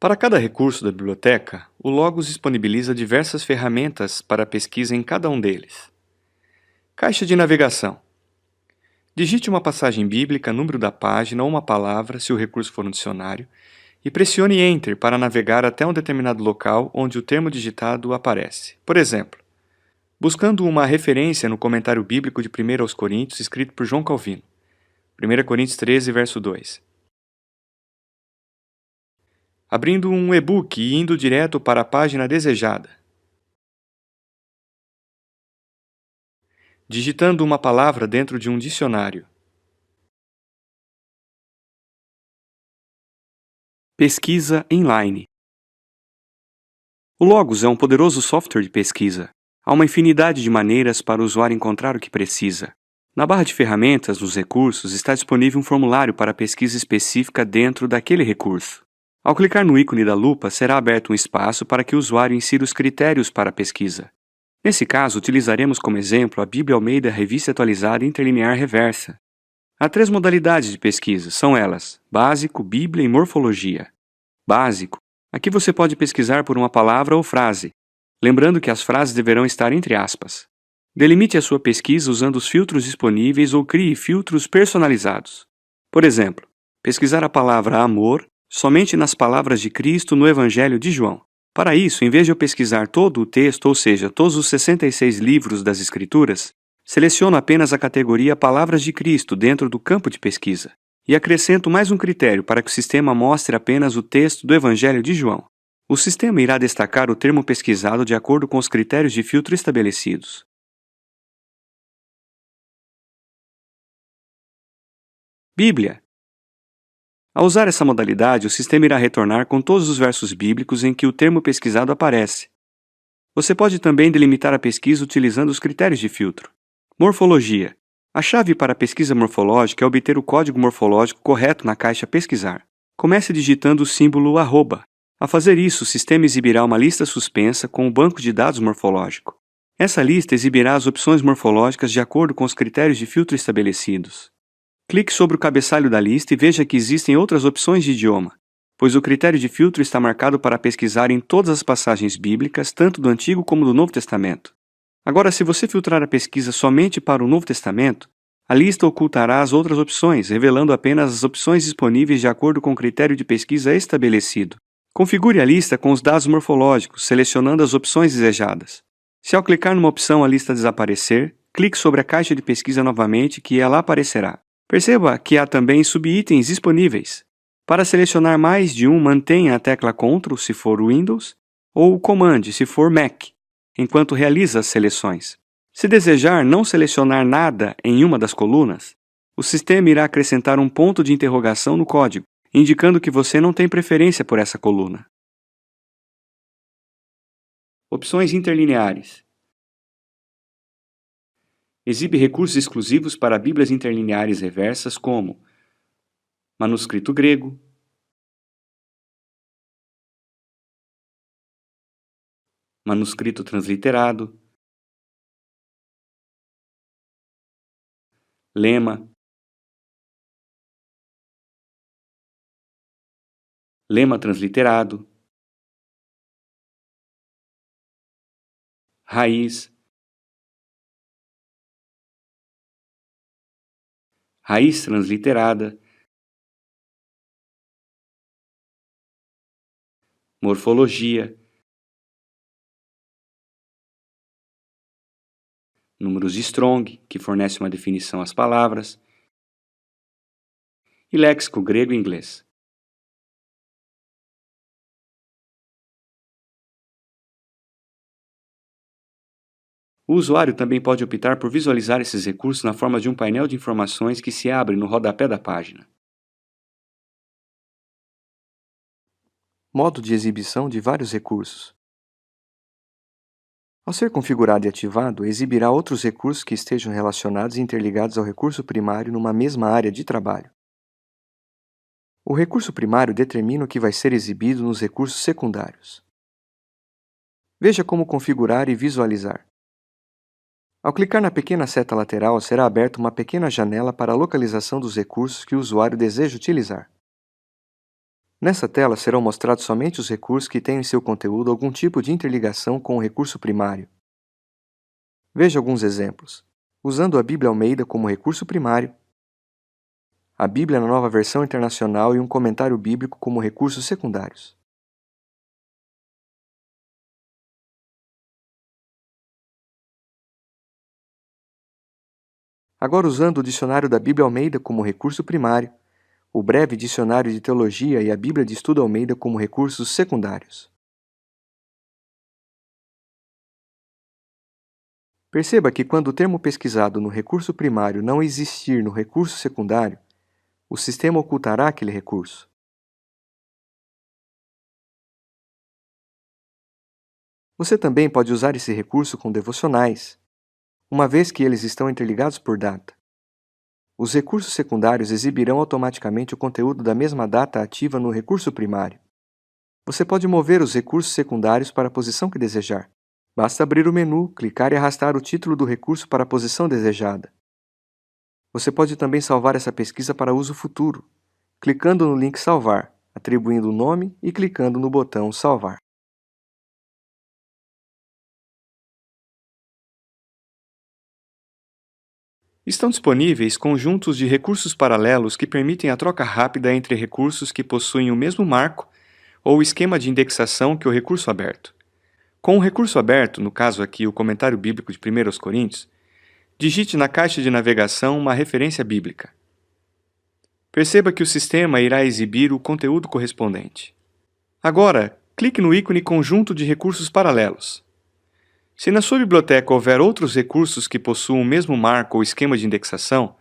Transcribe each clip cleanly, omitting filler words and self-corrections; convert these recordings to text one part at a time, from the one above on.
Para cada recurso da biblioteca, o Logos disponibiliza diversas ferramentas para pesquisa em cada um deles. Caixa de navegação. Digite uma passagem bíblica, número da página ou uma palavra, se o recurso for um dicionário, e pressione Enter para navegar até um determinado local onde o termo digitado aparece. Por exemplo, buscando uma referência no comentário bíblico de 1 aos Coríntios, escrito por João Calvino. 1 Coríntios 13, verso 2. Abrindo um e-book e indo direto para a página desejada. Digitando uma palavra dentro de um dicionário. Pesquisa inline. O Logos é um poderoso software de pesquisa. Há uma infinidade de maneiras para o usuário encontrar o que precisa. Na barra de ferramentas dos recursos está disponível um formulário para pesquisa específica dentro daquele recurso. Ao clicar no ícone da lupa, será aberto um espaço para que o usuário insira os critérios para a pesquisa. Nesse caso, utilizaremos como exemplo a Bíblia Almeida Revista Atualizada Interlinear Reversa. Há 3 modalidades de pesquisa, são elas: Básico, Bíblia e Morfologia. Básico. Aqui você pode pesquisar por uma palavra ou frase, lembrando que as frases deverão estar entre aspas. Delimite a sua pesquisa usando os filtros disponíveis ou crie filtros personalizados. Por exemplo, pesquisar a palavra amor somente nas palavras de Cristo no Evangelho de João. Para isso, em vez de eu pesquisar todo o texto, ou seja, todos os 66 livros das Escrituras, seleciono apenas a categoria Palavras de Cristo dentro do campo de pesquisa. E acrescento mais um critério para que o sistema mostre apenas o texto do Evangelho de João. O sistema irá destacar o termo pesquisado de acordo com os critérios de filtro estabelecidos. Bíblia. Ao usar essa modalidade, o sistema irá retornar com todos os versos bíblicos em que o termo pesquisado aparece. Você pode também delimitar a pesquisa utilizando os critérios de filtro. Morfologia. A chave para a pesquisa morfológica é obter o código morfológico correto na caixa Pesquisar. Comece digitando o símbolo arroba. Ao fazer isso, o sistema exibirá uma lista suspensa com o banco de dados morfológico. Essa lista exibirá as opções morfológicas de acordo com os critérios de filtro estabelecidos. Clique sobre o cabeçalho da lista e veja que existem outras opções de idioma, pois o critério de filtro está marcado para pesquisar em todas as passagens bíblicas, tanto do Antigo como do Novo Testamento. Agora, se você filtrar a pesquisa somente para o Novo Testamento, a lista ocultará as outras opções, revelando apenas as opções disponíveis de acordo com o critério de pesquisa estabelecido. Configure a lista com os dados morfológicos, selecionando as opções desejadas. Se ao clicar numa opção a lista desaparecer, clique sobre a caixa de pesquisa novamente que ela aparecerá. Perceba que há também subitens disponíveis. Para selecionar mais de um, mantenha a tecla Ctrl se for Windows ou Command se for Mac, enquanto realiza as seleções. Se desejar não selecionar nada em uma das colunas, o sistema irá acrescentar um ponto de interrogação no código, indicando que você não tem preferência por essa coluna. Opções interlineares. Exibe recursos exclusivos para Bíblias interlineares reversas como manuscrito grego, manuscrito transliterado, lema, lema transliterado, raiz, raiz transliterada, morfologia, números de Strong, que fornece uma definição às palavras, e léxico grego e inglês. O usuário também pode optar por visualizar esses recursos na forma de um painel de informações que se abre no rodapé da página. Modo de exibição de vários recursos. Ao ser configurado e ativado, exibirá outros recursos que estejam relacionados e interligados ao recurso primário numa mesma área de trabalho. O recurso primário determina o que vai ser exibido nos recursos secundários. Veja como configurar e visualizar. Ao clicar na pequena seta lateral, será aberta uma pequena janela para a localização dos recursos que o usuário deseja utilizar. Nessa tela serão mostrados somente os recursos que têm em seu conteúdo algum tipo de interligação com o recurso primário. Veja alguns exemplos. Usando a Bíblia Almeida como recurso primário, a Bíblia na Nova Versão Internacional e um comentário bíblico como recursos secundários. Agora, usando o Dicionário da Bíblia Almeida como recurso primário, o Breve Dicionário de Teologia e a Bíblia de Estudo Almeida como recursos secundários. Perceba que quando o termo pesquisado no recurso primário não existir no recurso secundário, o sistema ocultará aquele recurso. Você também pode usar esse recurso com devocionais, uma vez que eles estão interligados por data. Os recursos secundários exibirão automaticamente o conteúdo da mesma data ativa no recurso primário. Você pode mover os recursos secundários para a posição que desejar. Basta abrir o menu, clicar e arrastar o título do recurso para a posição desejada. Você pode também salvar essa pesquisa para uso futuro, clicando no link Salvar, atribuindo o nome e clicando no botão Salvar. Estão disponíveis conjuntos de recursos paralelos que permitem a troca rápida entre recursos que possuem o mesmo marco ou esquema de indexação que o recurso aberto. Com o recurso aberto, no caso aqui o comentário bíblico de 1 Coríntios, digite na caixa de navegação uma referência bíblica. Perceba que o sistema irá exibir o conteúdo correspondente. Agora, clique no ícone Conjunto de recursos paralelos. Se na sua biblioteca houver outros recursos que possuam o mesmo marco ou esquema de indexação,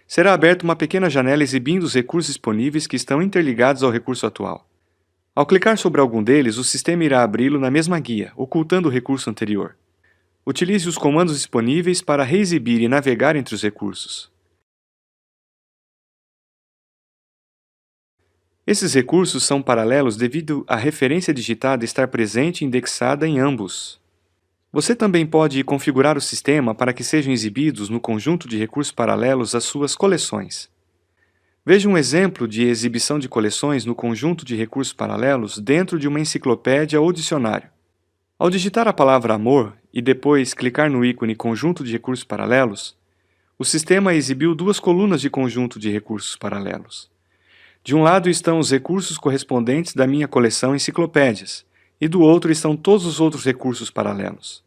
será aberta uma pequena janela exibindo os recursos disponíveis que estão interligados ao recurso atual. Ao clicar sobre algum deles, o sistema irá abri-lo na mesma guia, ocultando o recurso anterior. Utilize os comandos disponíveis para reexibir e navegar entre os recursos. Esses recursos são paralelos devido à referência digitada estar presente e indexada em ambos. Você também pode configurar o sistema para que sejam exibidos no conjunto de recursos paralelos as suas coleções. Veja um exemplo de exibição de coleções no conjunto de recursos paralelos dentro de uma enciclopédia ou dicionário. Ao digitar a palavra amor e depois clicar no ícone Conjunto de recursos paralelos, o sistema exibiu duas colunas de conjunto de recursos paralelos. De um lado estão os recursos correspondentes da minha coleção Enciclopédias, e do outro estão todos os outros recursos paralelos.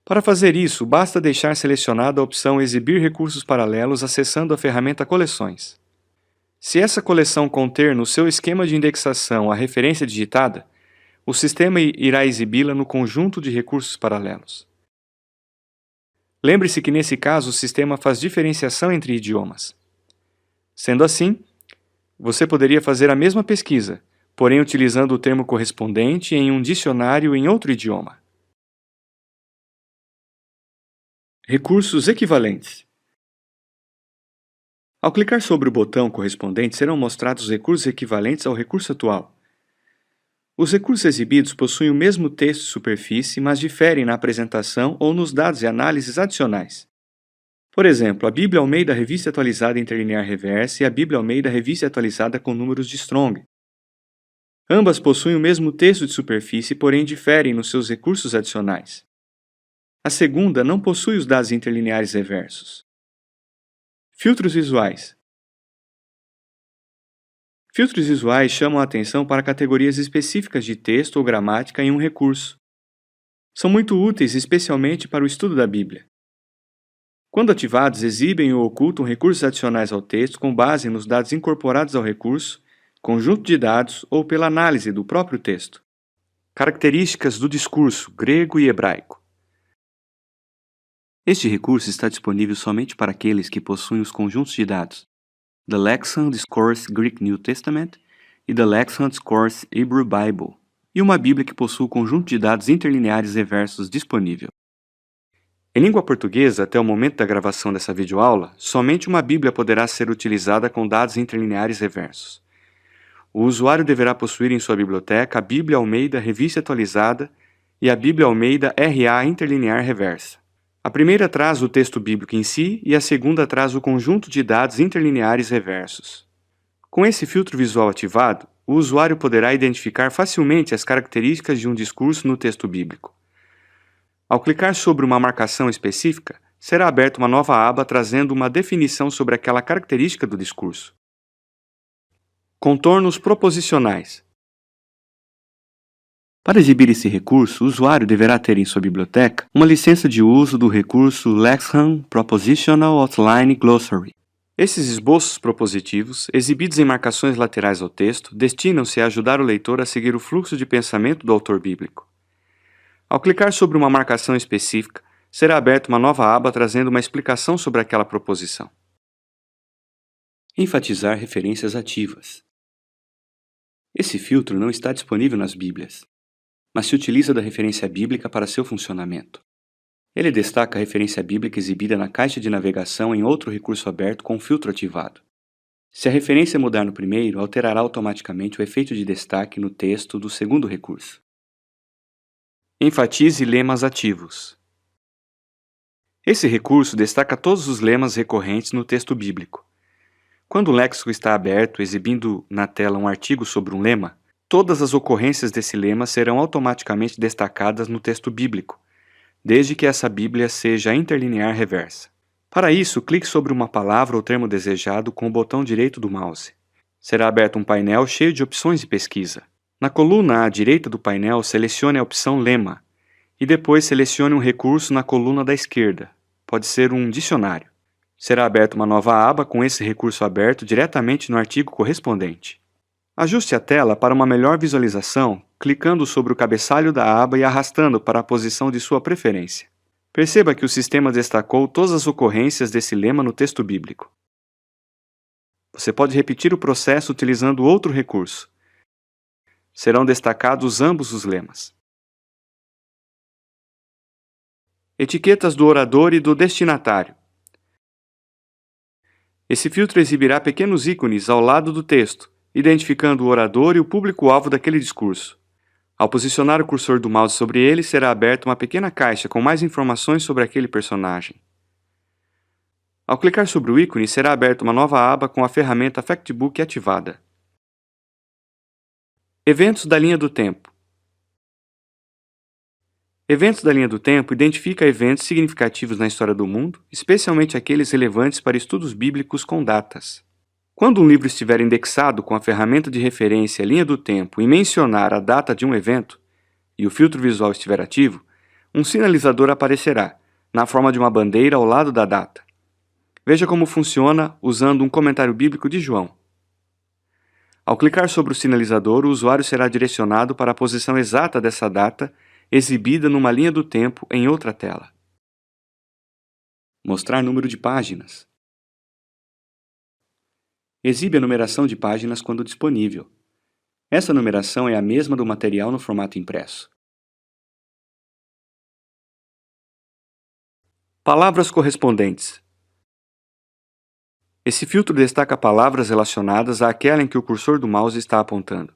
Para fazer isso, basta deixar selecionada a opção Exibir recursos paralelos acessando a ferramenta Coleções. Se essa coleção conter no seu esquema de indexação a referência digitada, o sistema irá exibi-la no conjunto de recursos paralelos. Lembre-se que nesse caso o sistema faz diferenciação entre idiomas. Sendo assim, você poderia fazer a mesma pesquisa, porém utilizando o termo correspondente em um dicionário em outro idioma. Recursos equivalentes. Ao clicar sobre o botão correspondente, serão mostrados os recursos equivalentes ao recurso atual. Os recursos exibidos possuem o mesmo texto e superfície, mas diferem na apresentação ou nos dados e análises adicionais. Por exemplo, a Bíblia Almeida Revista Atualizada Interlinear Reversa e a Bíblia Almeida Revista Atualizada com números de Strong. Ambas possuem o mesmo texto de superfície, porém diferem nos seus recursos adicionais. A segunda não possui os dados interlineares reversos. Filtros visuais. Filtros visuais chamam a atenção para categorias específicas de texto ou gramática em um recurso. São muito úteis especialmente para o estudo da Bíblia. Quando ativados, exibem ou ocultam recursos adicionais ao texto com base nos dados incorporados ao recurso, conjunto de dados ou pela análise do próprio texto. Características do discurso grego e hebraico. Este recurso está disponível somente para aqueles que possuem os conjuntos de dados The Lexham Discourse Greek New Testament e The Lexham Discourse Hebrew Bible, e uma Bíblia que possui o conjunto de dados interlineares reversos disponível. Em língua portuguesa, até o momento da gravação dessa videoaula, somente uma Bíblia poderá ser utilizada com dados interlineares reversos. O usuário deverá possuir em sua biblioteca a Bíblia Almeida Revista Atualizada e a Bíblia Almeida RA Interlinear Reversa. A primeira traz o texto bíblico em si e a segunda traz o conjunto de dados interlineares reversos. Com esse filtro visual ativado, o usuário poderá identificar facilmente as características de um discurso no texto bíblico. Ao clicar sobre uma marcação específica, será aberta uma nova aba trazendo uma definição sobre aquela característica do discurso. Contornos proposicionais. Para exibir esse recurso, o usuário deverá ter em sua biblioteca uma licença de uso do recurso Lexham Propositional Outline Glossary. Esses esboços propositivos, exibidos em marcações laterais ao texto, destinam-se a ajudar o leitor a seguir o fluxo de pensamento do autor bíblico. Ao clicar sobre uma marcação específica, será aberta uma nova aba trazendo uma explicação sobre aquela proposição. Enfatizar referências ativas. Esse filtro não está disponível nas Bíblias, mas se utiliza da referência bíblica para seu funcionamento. Ele destaca a referência bíblica exibida na caixa de navegação em outro recurso aberto com o filtro ativado. Se a referência mudar no primeiro, alterará automaticamente o efeito de destaque no texto do segundo recurso. Enfatize lemas ativos. Esse recurso destaca todos os lemas recorrentes no texto bíblico. Quando o léxico está aberto, exibindo na tela um artigo sobre um lema, todas as ocorrências desse lema serão automaticamente destacadas no texto bíblico, desde que essa Bíblia seja interlinear reversa. Para isso, clique sobre uma palavra ou termo desejado com o botão direito do mouse. Será aberto um painel cheio de opções de pesquisa. Na coluna à direita do painel, selecione a opção Lema e depois selecione um recurso na coluna da esquerda. Pode ser um dicionário. Será aberta uma nova aba com esse recurso aberto diretamente no artigo correspondente. Ajuste a tela para uma melhor visualização, clicando sobre o cabeçalho da aba e arrastando para a posição de sua preferência. Perceba que o sistema destacou todas as ocorrências desse lema no texto bíblico. Você pode repetir o processo utilizando outro recurso. Serão destacados ambos os lemas. Etiquetas do orador e do destinatário. Esse filtro exibirá pequenos ícones ao lado do texto, identificando o orador e o público-alvo daquele discurso. Ao posicionar o cursor do mouse sobre ele, será aberta uma pequena caixa com mais informações sobre aquele personagem. Ao clicar sobre o ícone, será aberta uma nova aba com a ferramenta Factbook ativada. Eventos da linha do tempo. Eventos da linha do tempo identifica eventos significativos na história do mundo, especialmente aqueles relevantes para estudos bíblicos com datas. Quando um livro estiver indexado com a ferramenta de referência linha do tempo e mencionar a data de um evento, e o filtro visual estiver ativo, um sinalizador aparecerá, na forma de uma bandeira ao lado da data. Veja como funciona usando um comentário bíblico de João. Ao clicar sobre o sinalizador, o usuário será direcionado para a posição exata dessa data, exibida numa linha do tempo em outra tela. Mostrar número de páginas. Exibe a numeração de páginas quando disponível. Essa numeração é a mesma do material no formato impresso. Palavras correspondentes. Esse filtro destaca palavras relacionadas àquela em que o cursor do mouse está apontando.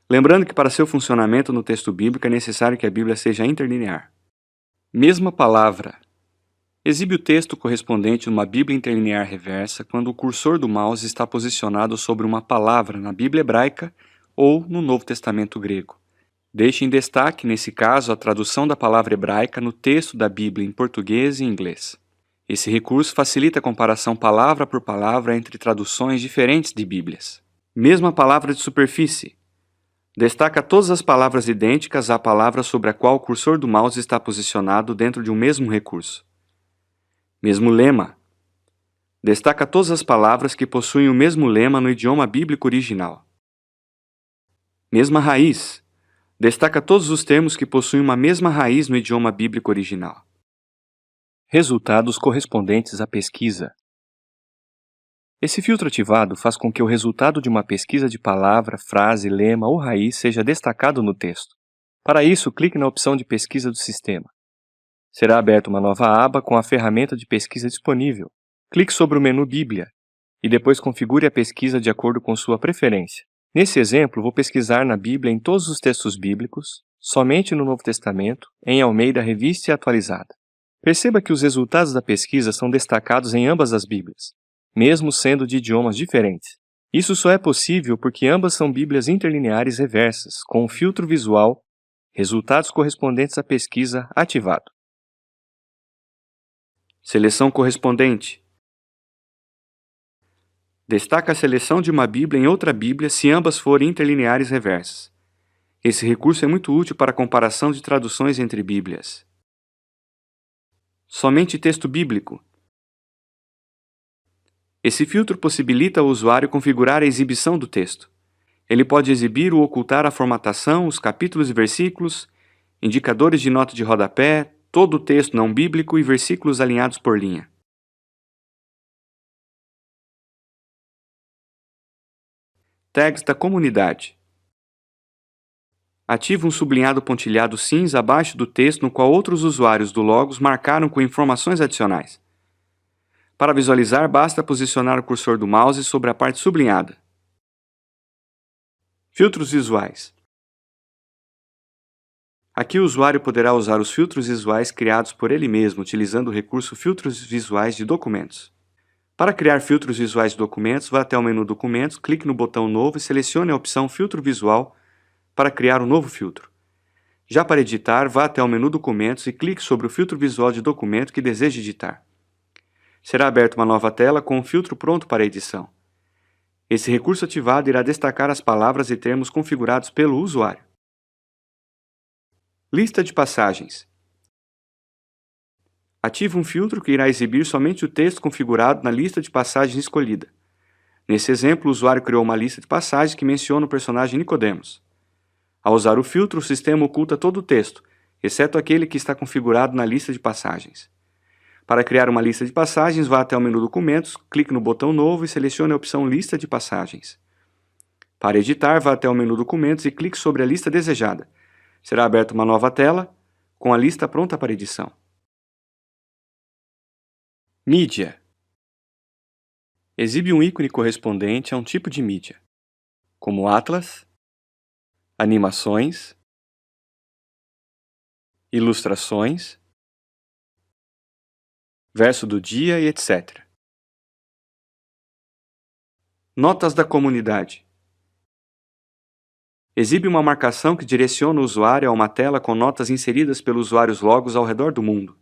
Lembrando que para seu funcionamento no texto bíblico é necessário que a Bíblia seja interlinear. Mesma palavra. Exibe o texto correspondente numa Bíblia interlinear reversa quando o cursor do mouse está posicionado sobre uma palavra na Bíblia hebraica ou no Novo Testamento grego. Deixe em destaque, nesse caso, a tradução da palavra hebraica no texto da Bíblia em português e inglês. Esse recurso facilita a comparação palavra por palavra entre traduções diferentes de Bíblias. Mesma palavra de superfície. Destaca todas as palavras idênticas à palavra sobre a qual o cursor do mouse está posicionado dentro de um mesmo recurso. Mesmo lema. Destaca todas as palavras que possuem o mesmo lema no idioma bíblico original. Mesma raiz. Destaca todos os termos que possuem uma mesma raiz no idioma bíblico original. Resultados correspondentes à pesquisa. Esse filtro ativado faz com que o resultado de uma pesquisa de palavra, frase, lema ou raiz seja destacado no texto. Para isso, clique na opção de pesquisa do sistema. Será aberta uma nova aba com a ferramenta de pesquisa disponível. Clique sobre o menu Bíblia e depois configure a pesquisa de acordo com sua preferência. Nesse exemplo, vou pesquisar na Bíblia em todos os textos bíblicos, somente no Novo Testamento, em Almeida Revista e Atualizada. Perceba que os resultados da pesquisa são destacados em ambas as Bíblias, mesmo sendo de idiomas diferentes. Isso só é possível porque ambas são Bíblias interlineares reversas, com o filtro visual, resultados correspondentes à pesquisa ativado. Seleção correspondente. Destaca a seleção de uma Bíblia em outra Bíblia se ambas forem interlineares reversas. Esse recurso é muito útil para a comparação de traduções entre Bíblias. Somente texto bíblico. Esse filtro possibilita ao usuário configurar a exibição do texto. Ele pode exibir ou ocultar a formatação, os capítulos e versículos, indicadores de nota de rodapé, todo o texto não bíblico e versículos alinhados por linha. Tags da comunidade. Ative um sublinhado pontilhado cinza abaixo do texto no qual outros usuários do Logos marcaram com informações adicionais. Para visualizar, basta posicionar o cursor do mouse sobre a parte sublinhada. Filtros visuais. Aqui o usuário poderá usar os filtros visuais criados por ele mesmo, utilizando o recurso Filtros visuais de documentos. Para criar filtros visuais de documentos, vá até o menu Documentos, clique no botão Novo e selecione a opção Filtro Visual para criar um novo filtro. Já para editar, vá até o menu Documentos e clique sobre o filtro visual de documento que deseja editar. Será aberta uma nova tela com um filtro pronto para edição. Esse recurso ativado irá destacar as palavras e termos configurados pelo usuário. Lista de passagens. Ative um filtro que irá exibir somente o texto configurado na lista de passagens escolhida. Nesse exemplo, o usuário criou uma lista de passagens que menciona o personagem Nicodemos. Ao usar o filtro, o sistema oculta todo o texto, exceto aquele que está configurado na lista de passagens. Para criar uma lista de passagens, vá até o menu Documentos, clique no botão Novo e selecione a opção Lista de passagens. Para editar, vá até o menu Documentos e clique sobre a lista desejada. Será aberta uma nova tela com a lista pronta para edição. Mídia. Exibe um ícone correspondente a um tipo de mídia, como atlas, animações, ilustrações, verso do dia e etc. Notas da comunidade. Exibe uma marcação que direciona o usuário a uma tela com notas inseridas pelos usuários Logos ao redor do mundo.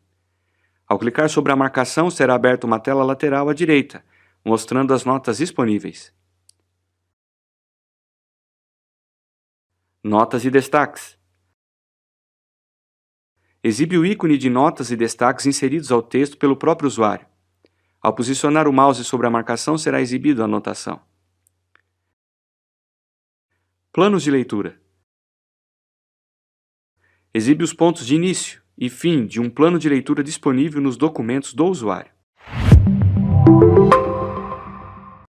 Ao clicar sobre a marcação, será aberta uma tela lateral à direita, mostrando as notas disponíveis. Notas e destaques. Exibe o ícone de notas e destaques inseridos ao texto pelo próprio usuário. Ao posicionar o mouse sobre a marcação, será exibido a anotação. Planos de leitura. Exibe os pontos de início e fim de um plano de leitura disponível nos documentos do usuário.